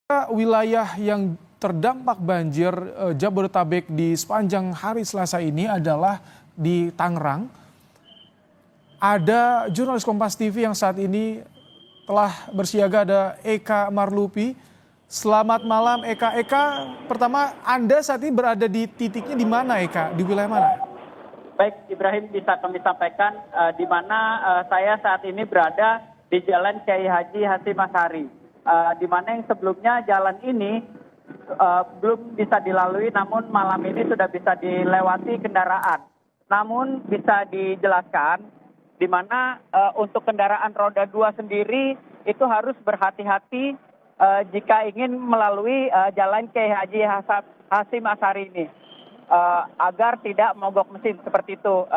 Wilayah yang terdampak banjir Jabodetabek di sepanjang hari Selasa ini adalah di Tangerang. Ada jurnalis Kompas TV yang saat ini telah bersiaga, ada Eka Marlupi. Selamat malam Eka. Eka, pertama Anda saat ini berada di titiknya di mana Eka? Di wilayah mana? Baik, Ibrahim, bisa kami sampaikan di mana saya saat ini berada di Jalan Kiai Haji Hasyim Asy'ari. Di mana yang sebelumnya jalan ini belum bisa dilalui, namun malam ini sudah bisa dilewati kendaraan. Namun bisa dijelaskan di mana untuk kendaraan roda 2 sendiri itu harus berhati-hati jika ingin melalui Jalan Kiai Haji Hasyim Asy'ari ini agar tidak mogok mesin seperti itu,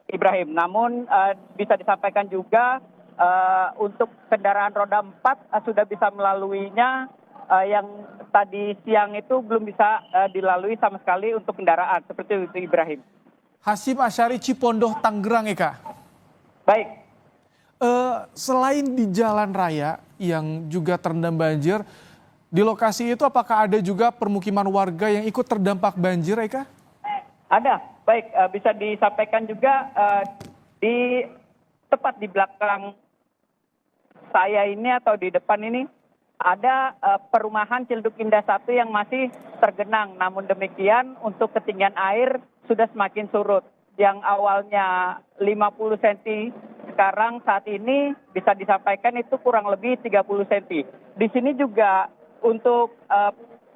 Ibrahim. Namun bisa disampaikan juga untuk kendaraan roda 4 sudah bisa melaluinya, yang tadi siang itu belum bisa dilalui sama sekali untuk kendaraan seperti itu, Ibrahim. Hasyim Asy'ari Cipondoh Tangerang, Eka. Baik. Selain di jalan raya yang juga terendam banjir, di lokasi itu apakah ada juga permukiman warga yang ikut terdampak banjir, Eka? Ada. Baik, bisa disampaikan juga di tepat di belakang saya ini atau di depan ini ada perumahan Ciledug Indah 1 yang masih tergenang. Namun demikian untuk ketinggian air sudah semakin surut. Yang awalnya 50 cm sekarang saat ini bisa disampaikan itu kurang lebih 30 cm. Di sini juga untuk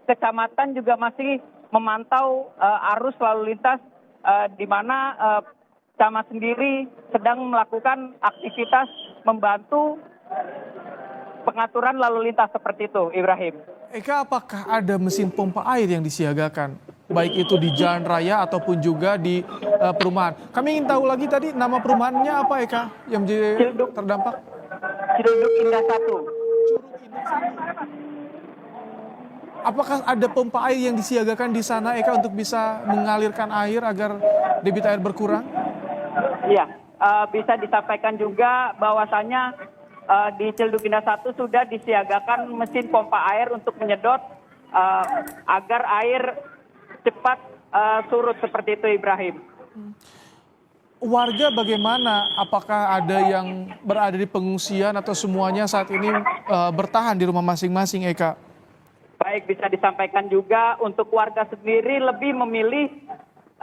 kecamatan juga masih memantau arus lalu lintas di mana camat sendiri sedang melakukan aktivitas membantu pengaturan lalu lintas seperti itu, Ibrahim. Eka, apakah ada mesin pompa air yang disiagakan, baik itu di jalan raya ataupun juga di perumahan? Kami ingin tahu lagi tadi nama perumahannya apa, Eka, yang menjadi terdampak? Ciledug Indah 1. Apakah ada pompa air yang disiagakan di sana, Eka, untuk bisa mengalirkan air agar debit air berkurang? Iya, bisa disampaikan juga bahwasannya di Ciledug Indah 1 sudah disiagakan mesin pompa air untuk menyedot agar air cepat surut seperti itu, Ibrahim. Warga bagaimana? Apakah ada yang berada di pengungsian atau semuanya saat ini bertahan di rumah masing-masing, Eka? Baik, bisa disampaikan juga untuk warga sendiri lebih memilih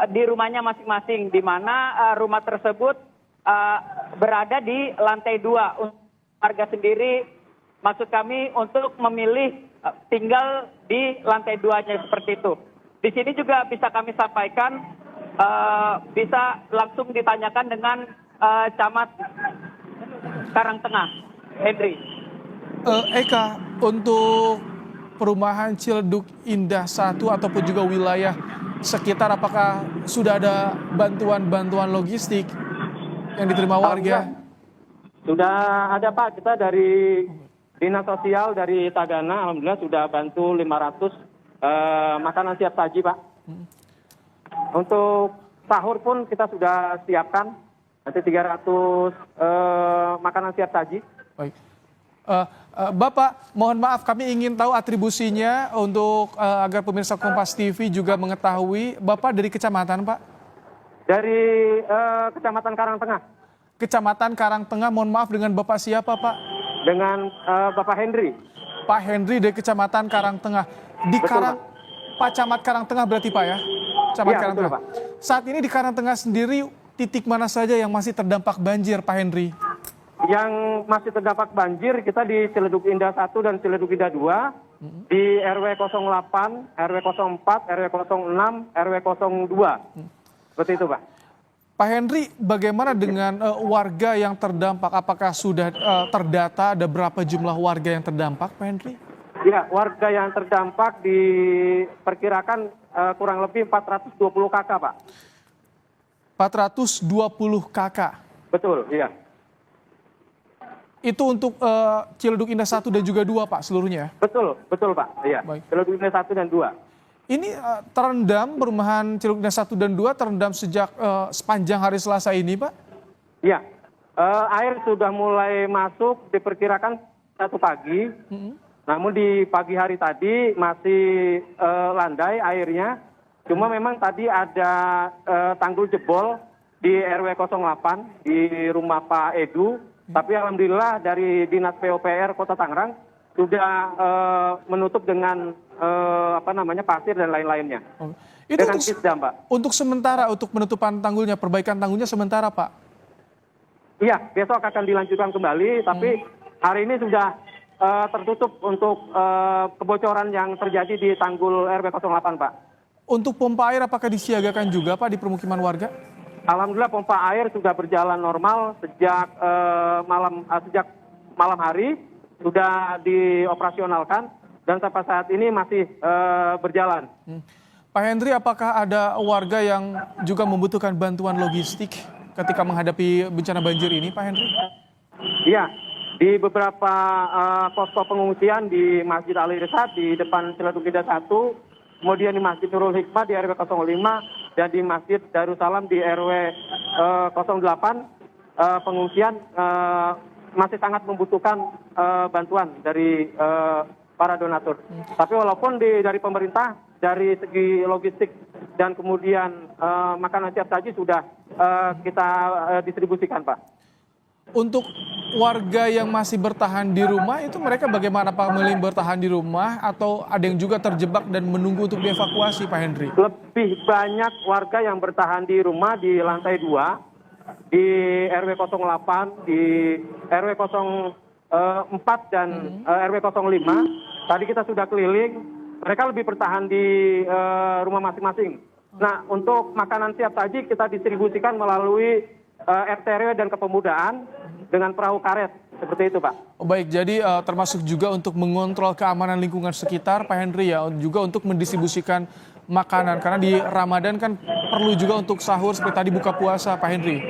di rumahnya masing-masing, di mana rumah tersebut berada di lantai 2. Warga sendiri, maksud kami, untuk memilih tinggal di lantai 2-nya seperti itu. Di sini juga bisa kami sampaikan, bisa langsung ditanyakan dengan Camat Karangtengah, Henry. Eka, untuk perumahan Ciledug Indah 1 ataupun juga wilayah sekitar, apakah sudah ada bantuan-bantuan logistik yang diterima warga? Sudah ada, Pak. Kita dari Dinas Sosial dari Tagana, alhamdulillah sudah bantu 500 makanan siap saji, Pak. Untuk sahur pun kita sudah siapkan, nanti 300 makanan siap saji. Baik. Bapak, mohon maaf, kami ingin tahu atribusinya untuk agar pemirsa Kompas TV juga mengetahui. Bapak dari kecamatan, Pak? Dari Kecamatan Karangtengah. Kecamatan Karangtengah, mohon maaf, dengan Bapak siapa, Pak? Dengan Bapak Henry. Pak Henry dari Kecamatan Karangtengah. Di Betul, Pak Camat Karangtengah berarti, Pak, ya? Camat Ya, Karangtengah. betul, Pak. Saat ini di Karangtengah sendiri, titik mana saja yang masih terdampak banjir, Pak Henry? Yang masih terdampak banjir, kita di Ciledug Indah 1 dan Ciledug Indah 2, di RW 08, RW 04, RW 06, RW 02. Seperti itu, Pak. Pak Henry, bagaimana dengan warga yang terdampak? Apakah sudah terdata ada berapa jumlah warga yang terdampak, Pak Henry? Ya, warga yang terdampak diperkirakan kurang lebih 420 kakak, Pak. 420 kakak? Betul, iya. Itu untuk Ciledug Indah 1 dan juga 2, Pak, seluruhnya? Betul, Pak. Iya. Baik. Ciledug Indah 1 dan 2. Ini terendam, perumahan Ciledug Indah 1 dan 2 terendam sejak sepanjang hari Selasa ini, Pak? Iya. Air sudah mulai masuk, diperkirakan 1 pagi. Namun di pagi hari tadi masih landai airnya. Cuma memang tadi ada tanggul jebol di RW 08 di rumah Pak Edu. Tapi alhamdulillah dari Dinas PUPR Kota Tangerang sudah menutup dengan pasir dan lain-lainnya. Oh. Itu Dengan kisdam, Pak. untuk sementara, untuk penutupan tanggulnya, perbaikan tanggulnya sementara, Pak? Iya, besok akan dilanjutkan kembali, tapi hari ini sudah tertutup untuk kebocoran yang terjadi di tanggul RW 08, Pak. Untuk pompa air apakah disiagakan juga, Pak, di permukiman warga? Alhamdulillah pompa air sudah berjalan normal sejak malam hari sudah dioperasionalkan dan sampai saat ini masih berjalan. Pak Hendri, apakah ada warga yang juga membutuhkan bantuan logistik ketika menghadapi bencana banjir ini, Pak Hendri? Iya, di beberapa posko pengungsian di Masjid Ali Irsad di depan Ciledug Indah 1, kemudian di Masjid Nurul Hikmah di RW 05 dan di Masjid Darussalam di RW 08, pengungsian masih sangat membutuhkan bantuan dari para donatur. Tapi walaupun dari pemerintah dari segi logistik dan kemudian makanan siap saji sudah kita distribusikan, Pak. Untuk warga yang masih bertahan di rumah itu mereka bagaimana, Pak? Memilih bertahan di rumah atau ada yang juga terjebak dan menunggu untuk dievakuasi, Pak Hendri? Lebih banyak warga yang bertahan di rumah di lantai 2, di RW 08, di RW 04 dan RW 05. Tadi kita sudah keliling. Mereka lebih bertahan di rumah masing-masing. Nah, untuk makanan siap saji kita distribusikan melalui RT RW dan kepemudaan dengan perahu karet. Seperti itu, Pak. Oh, baik, jadi termasuk juga untuk mengontrol keamanan lingkungan sekitar, Pak Hendri, ya, juga untuk mendistribusikan makanan. Karena di Ramadan kan perlu juga untuk sahur seperti tadi buka puasa, Pak Hendri.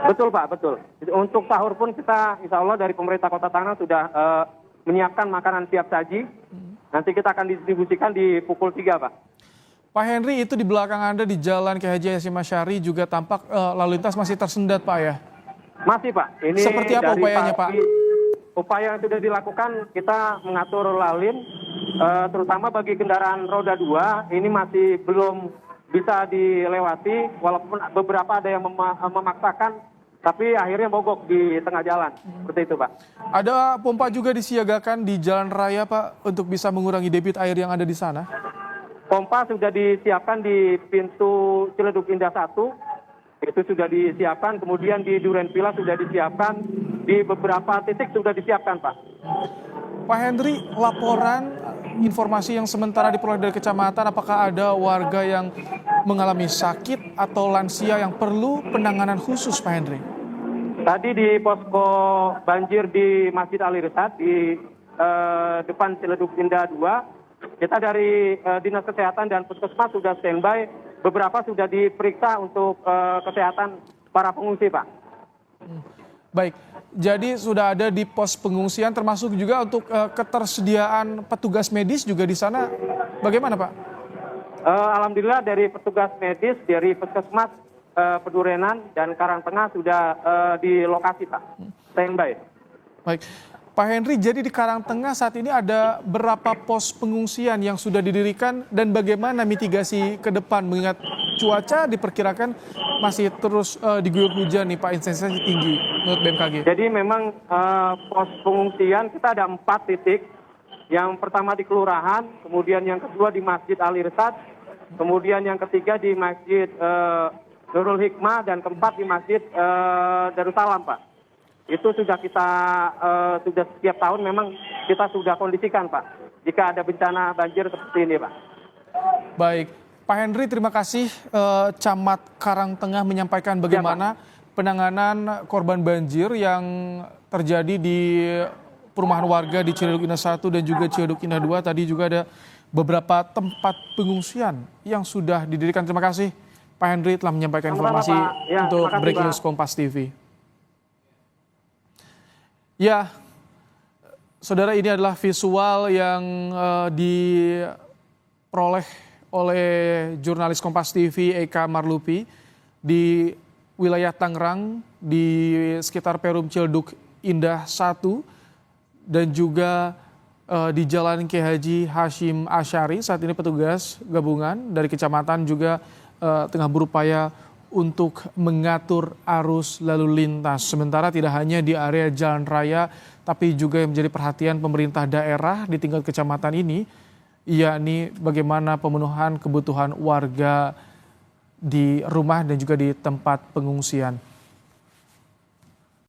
Betul, Pak, betul. Untuk sahur pun kita insya Allah dari pemerintah Kota Tangerang sudah menyiapkan makanan siap saji. Nanti kita akan distribusikan di pukul 3, Pak. Pak Henry, itu di belakang Anda di Jalan Kiai Haji Hasyim Asy'ari juga tampak lalu lintas masih tersendat, Pak, ya? Masih, Pak. Ini seperti apa dari upayanya, Pak? Upaya yang sudah dilakukan, kita mengatur lalu lintas, terutama bagi kendaraan roda 2, ini masih belum bisa dilewati, walaupun beberapa ada yang memaksakan, tapi akhirnya mogok di tengah jalan. Seperti itu, Pak. Ada pompa juga disiagakan di jalan raya, Pak, untuk bisa mengurangi debit air yang ada di sana? Pompa sudah disiapkan di pintu Ciledug Indah 1, itu sudah disiapkan. Kemudian di Duren Villa sudah disiapkan, di beberapa titik sudah disiapkan, Pak. Pak Hendri, laporan informasi yang sementara diperoleh dari kecamatan, apakah ada warga yang mengalami sakit atau lansia yang perlu penanganan khusus, Pak Hendri? Tadi di posko banjir di Masjid Ali Irsad di depan Ciledug Indah 2, kita dari Dinas Kesehatan dan Puskesmas sudah standby, beberapa sudah diperiksa untuk kesehatan para pengungsi, Pak. Baik, jadi sudah ada di pos pengungsian termasuk juga untuk ketersediaan petugas medis juga di sana, bagaimana, Pak? Alhamdulillah dari petugas medis dari Puskesmas Pedurenan dan Karangtengah sudah di lokasi, Pak. Standby. Baik. Pak Henry, jadi di Karangtengah saat ini ada berapa pos pengungsian yang sudah didirikan dan bagaimana mitigasi ke depan mengingat cuaca diperkirakan masih terus diguyur hujan nih, Pak, intensitasnya tinggi menurut BMKG. Jadi memang pos pengungsian kita ada 4 titik. Yang pertama di Kelurahan, kemudian yang kedua di Masjid Ali Irsad, kemudian yang ketiga di Masjid Nurul Hikmah, dan keempat di Masjid Darussalam, Pak. Itu sudah kita sudah setiap tahun memang kita sudah kondisikan, Pak, jika ada bencana banjir seperti ini, Pak. Baik, Pak Henry, terima kasih. Camat Karangtengah menyampaikan bagaimana penanganan korban banjir yang terjadi di perumahan warga di Ciledug Indah 1 dan juga Ciledug Indah 2. Tadi juga ada beberapa tempat pengungsian yang sudah didirikan. Terima kasih Pak Henry telah menyampaikan informasi untuk Breaking News Kompas TV. Ya, saudara, ini adalah visual yang diperoleh oleh jurnalis Kompas TV Eka Marlupi di wilayah Tangerang di sekitar Perum Ciledug Indah 1 dan juga di Jalan Kiai Haji Hashim Asyari. Saat ini petugas gabungan dari kecamatan juga tengah berupaya untuk mengatur arus lalu lintas. Sementara tidak hanya di area jalan raya, tapi juga yang menjadi perhatian pemerintah daerah di tingkat kecamatan ini, yakni bagaimana pemenuhan kebutuhan warga di rumah dan juga di tempat pengungsian.